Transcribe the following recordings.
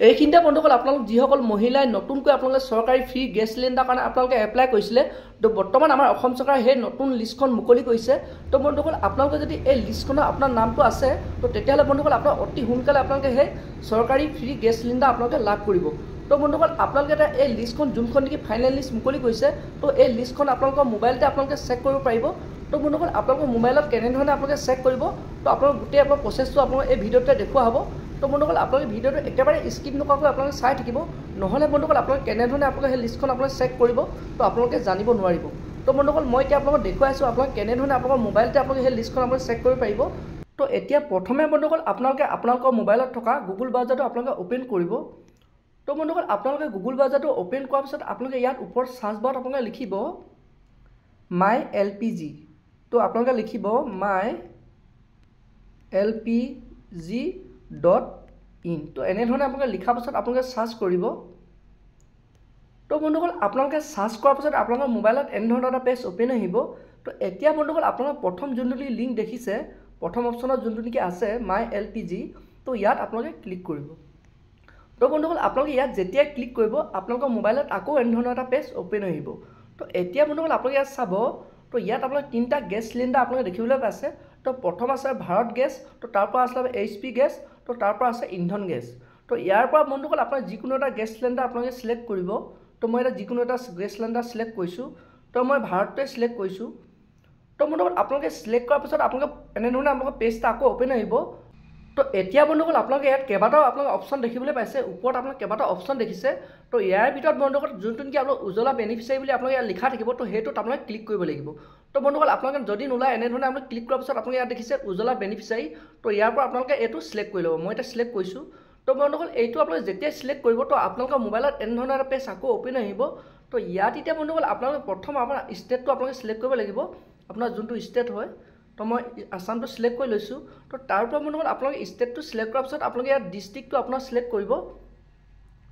এইখিনিতে বন্ধুসকল আপোনালোক যিসকল মহিলাই নতুনকৈ আপোনালোকে চৰকাৰী ফ্ৰী গেছ চিলিণ্ডাৰ কাৰণে আপোনালোকে এপ্লাই কৰিছিলে তো বৰ্তমান আমাৰ অসম চৰকাৰে সেই নতুন লিষ্টখন মুকলি কৰিছে। তো বন্ধুসকল আপোনালোকে যদি এই লিষ্টখনত আপোনাৰ নামটো আছে তো তেতিয়াহ'লে বন্ধুসকল আপোনাৰ অতি সোনকালে আপোনালোকে সেই চৰকাৰী ফ্ৰী গেছ চিলিণ্ডাৰ আপোনালোকে লাভ কৰিব। তো বন্ধুসকল আপোনালোকে এটা এই লিষ্টখন যোনখন নেকি ফাইনেল লিষ্ট মুকলি কৰিছে তো এই লিষ্টখন আপোনালোকৰ মোবাইলতে আপোনালোকে চেক কৰিব পাৰিব। তো বন্ধুসকল আপোনালোকৰ মোবাইলত কেনেধৰণে আপোনালোকে চেক কৰিব তো আপোনালোক গোটেই আপোনাৰ প্ৰচেছটো আপোনালোক এই ভিডিঅ'টোতে দেখুওৱা হ'ব। তো বন্ধুসকল আপোনালোকে ভিডিঅ'টো একেবাৰে স্কিপ নকৰাকৈ আপোনালোকে চাই থাকিব, নহ'লে বন্ধুসকল আপোনালোকে কেনেধৰণে আপোনালোকে সেই লিষ্টখন আপোনালোকে চেক কৰিব তো আপোনালোকে জানিব নোৱাৰিব। তো বন্ধুসকল মই এতিয়া আপোনালোকক দেখুৱাইছোঁ আপোনালোকে কেনেধৰণে আপোনালোকৰ মোবাইলতে আপোনালোকে সেই লিষ্টখন আপোনালোকে চেক কৰিব পাৰিব। তো এতিয়া প্ৰথমে বন্ধুসকল আপোনালোকে আপোনালোকৰ মোবাইলত থকা গুগল ব্ৰাউজাৰটো আপোনালোকে অ'পেন কৰিব। তো বন্ধুসকল আপোনালোকে গুগল ব্ৰাউজাৰটো অ'পেন কৰাৰ পিছত আপোনালোকে ইয়াত ওপৰত চাৰ্চ বাৰত আপোনালোকে লিখিব মাই LPG। তো আপোনালোকে লিখিব mylpg.in। তো এনেধৰণে আপোনালোকে লিখাৰ পাছত আপোনালোকে চাৰ্চ কৰিব। তো বন্ধুসকল আপোনালোকে চাৰ্চ কৰাৰ পাছত আপোনালোকৰ মোবাইলত এনেধৰণৰ এটা পেজ অ'পেন আহিব। তো এতিয়া বন্ধুসকল আপোনালোকে প্ৰথম যোনটো লিংক দেখিছে, প্ৰথম অপশ্যনত যোনটো নেকি আছে মাই LPG, তো ইয়াত আপোনালোকে ক্লিক কৰিব। তো বন্ধুসকল আপোনালোকে ইয়াত যেতিয়া ক্লিক কৰিব আপোনালোকৰ মোবাইলত আকৌ এনেধৰণৰ এটা পেজ অ'পেন আহিব। তো এতিয়া বন্ধুসকল আপোনালোকে ইয়াত চাব, তো ইয়াত আপোনালোকে তিনিটা গেছ চিলিণ্ডাৰ আপোনালোকে দেখিবলৈ পাইছে। তো প্ৰথম আছে ভাৰত গেছ, তো তাৰপৰা আছে HP গেছ, তো তাৰপৰা আছে ইন্ধন গেছ। তো ইয়াৰ পৰা বন্ধুসকল আপোনাৰ যিকোনো এটা গেছ চিলিণ্ডাৰ আপোনালোকে চিলেক্ট কৰিব। তো মই এটা যিকোনো এটা গেছ চিলিণ্ডাৰ চিলেক্ট কৰিছোঁ, তো মই ভাৰতটোৱে চিলেক্ট কৰিছোঁ। তো বন্ধুসকল আপোনালোকে চিলেক্ট কৰাৰ পিছত আপোনালোকে এনেধৰণে আপোনালোকৰ পেজটা আকৌ অ'পেন আহিব। তো এতিয়া বন্ধুসকল আপোনালোকে ইয়াত কেইবাটাও আপোনালোকে অপশ্যন দেখিবলৈ পাইছে, ওপৰত আপোনালোকে কেইবাটাও অপশ্যন দেখিছে। তো ইয়াৰ ভিতৰত বন্ধুসকল যোনটো নেকি আপোনালোক উজ্বলা বেনিফিচিয়াৰী বুলি আপোনালোকে ইয়াত লিখা থাকিব, তো সেইটোত আপোনালোকে ক্লিক কৰিব লাগিব। তো বন্ধুসকল আপোনালোকে যদি নোলায় এনেধৰণে আপোনালোকে ক্লিক কৰাৰ পিছত আপোনালোকে ইয়াত দেখিছে উজ্বলা বেনিফিচিয়াৰী, তো ইয়াৰ পৰা আপোনালোকে এইটো চিলেক্ট কৰি ল'ব। মই এতিয়া চিলেক্ট কৰিছোঁ। তো বন্ধুসকল এইটো আপোনালোকে যেতিয়া চিলেক্ট কৰিব তো আপোনালোকৰ মোবাইলত এনেধৰণৰ এটা পেজ আকৌ অ'পেন আহিব। তো ইয়াত এতিয়া বন্ধুসকল আপোনালোকে প্ৰথম আপোনাৰ ষ্টেটটো আপোনালোকে চিলেক্ট কৰিব লাগিব, আপোনাৰ যোনটো ষ্টেট হয়। তো মই আসামটো চিলেক্ট কৰি লৈছোঁ। তো তাৰপৰা বন্ধুসকল আপোনালোকে ষ্টেটটো চিলেক্ট কৰাৰ পিছত আপোনালোকে ইয়াত ডিষ্ট্ৰিক্টটো আপোনাৰ চিলেক্ট কৰিব।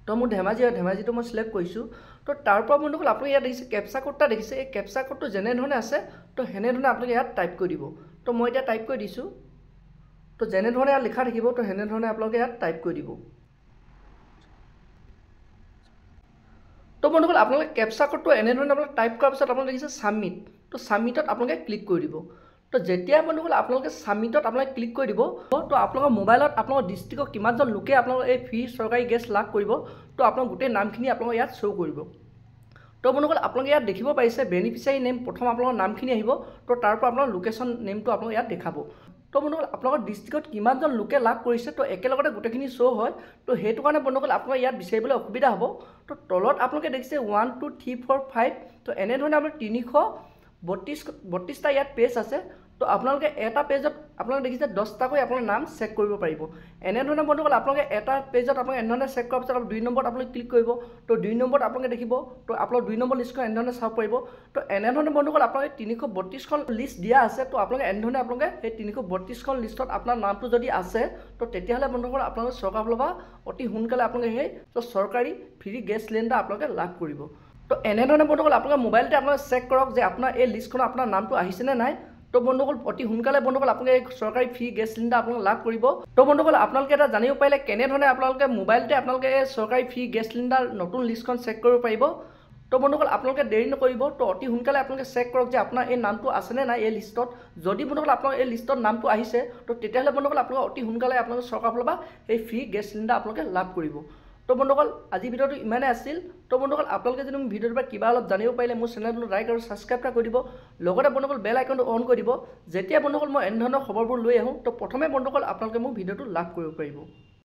তো মোৰ ধেমাজি হয়, ধেমাজিটো মই চিলেক্ট কৰিছোঁ। তো তাৰপৰা বন্ধুসকল আপোনালোকে ইয়াত দেখিছে কেপচা কোডটা দেখিছে, এই কেপচা কোডটো যেনেধৰণে আছে তো সেনেধৰণে আপোনালোকে ইয়াত টাইপ কৰি দিব। তো মই এতিয়া টাইপ কৰি দিছোঁ। তো যেনেধৰণে ইয়াত লিখা থাকিব তো সেনেধৰণে আপোনালোকে ইয়াত টাইপ কৰি দিব। তো বন্ধুসকল আপোনালোকে কেপচা কোডটো এনেধৰণে আপোনালোকে টাইপ কৰাৰ পিছত আপোনালোকে দেখিছে ছাবমিট। তো ছাবমিটত আপোনালোকে ক্লিক কৰি দিব। তো যেতিয়া বন্ধুসকল আপোনালোকে ছাবমিটত আপোনালোকে ক্লিক কৰি দিব তো আপোনালোকৰ মোবাইলত আপোনালোকৰ ডিষ্ট্ৰিক্টৰ কিমানজন লোকে আপোনালোকৰ এই ফ্ৰী চৰকাৰী গেছ লাভ কৰিব তো আপোনালোকৰ গোটেই নামখিনি আপোনালোকৰ ইয়াত শ্ব' কৰিব। তো বন্ধুসকল আপোনালোকে ইয়াত দেখিব পাৰিছে বেনিফিচিয়াৰী নেম, প্ৰথম আপোনালোকৰ নামখিনি আহিব। তো তাৰপৰা আপোনাৰ লোকেশ্যন নেমটো আপোনালোকে ইয়াত দেখাব। তো বন্ধুসকল আপোনালোকৰ ডিষ্ট্ৰিক্টত কিমানজন লোকে লাভ কৰিছে তো একেলগতে গোটেইখিনি শ্ব' হয়। তো সেইটো কাৰণে বন্ধুসকল আপোনালোকে ইয়াত বিচাৰিবলৈ অসুবিধা হ'ব। তো তলত আপোনালোকে দেখিছে 1 2 3 4 5, তো এনেধৰণে আপোনাৰ 332টা ইয়াত পেজ আছে। তো আপোনালোকে এটা পেজত আপোনালোকে দেখিছে 10টাকৈ আপোনাৰ নাম চেক কৰিব পাৰিব। এনেধৰণে বন্ধুসকল আপোনালোকে এটা পেজত আপোনালোকে এনেধৰণে চেক কৰাৰ পিছত 2 নম্বৰত আপোনালোকে ক্লিক কৰিব। তো 2 নম্বৰত আপোনালোকে দেখিব তো আপোনালোক 2 নম্বৰ লিষ্টখন এনেধৰণে চাব পাৰিব। তো এনেধৰণে বন্ধুসকল আপোনালোকে 332খন লিষ্ট দিয়া আছে। তো আপোনালোকে এনেধৰণে আপোনালোকে সেই 332খন লিষ্টত আপোনাৰ নামটো যদি আছে তো তেতিয়াহ'লে বন্ধুসকল আপোনালোকে চৰকাৰৰ ফালৰ পৰা অতি সোনকালে আপোনালোকে সেই চৰকাৰী ফ্ৰী গেছ চিলিণ্ডাৰ আপোনালোকে লাভ কৰিব। তো এনেধৰণে বন্ধুসকল আপোনালোকে মোবাইলতে আপোনালোকে চেক কৰক যে আপোনাৰ এই লিষ্টখনত আপোনাৰ নামটো আহিছেনে নাই। তো বন্ধুসকল অতি সোনকালে বন্ধুসকল আপোনালোকে এই চৰকাৰী ফ্ৰী গেছ চিলিণ্ডাৰ আপোনালোকে লাভ কৰিব। তো বন্ধুসকল আপোনালোকে এটা জানিব পাৰিলে কেনেধৰণে আপোনালোকে মোবাইলতে আপোনালোকে এই চৰকাৰী ফ্ৰী গেছ চিলিণ্ডাৰ নতুন লিষ্টখন চেক কৰিব পাৰিব। তো বন্ধুসকল আপোনালোকে দেৰি নকৰিব, তো অতি সোনকালে আপোনালোকে চেক কৰক যে আপোনাৰ এই নামটো আছেনে নাই এই লিষ্টত। যদি বন্ধুসকল আপোনালোকৰ এই লিষ্টত নামটো আহিছে তো তেতিয়াহ'লে বন্ধুসকল আপোনালোকে অতি সোনকালে আপোনালোকে চৰকাৰৰ ফালৰ পৰা এই ফ্ৰী গেছ চিলিণ্ডাৰ আপোনালোকে লাভ কৰিব। তো বন্ধুসকল আজি ভিডিঅ'টো ইমানেই আছিল। তো বন্ধুসকল আপোনালোকে যদি মোৰ ভিডিঅ'টোৰ পৰা কিবা অলপ জানিব পাৰিলে মোৰ চেনেলটো লাইক আৰু ছাবস্ক্ৰাইব কৰি দিব। লগতে বন্ধুসকল বেল আইকনটো অন কৰি দিব, যেতিয়া বন্ধুসকল মই এনেধৰণৰ খবৰবোৰ লৈ আহোঁ তো প্ৰথমে বন্ধুসকল আপোনালোকে মোৰ ভিডিঅ'টো লাভ কৰিব পাৰিব।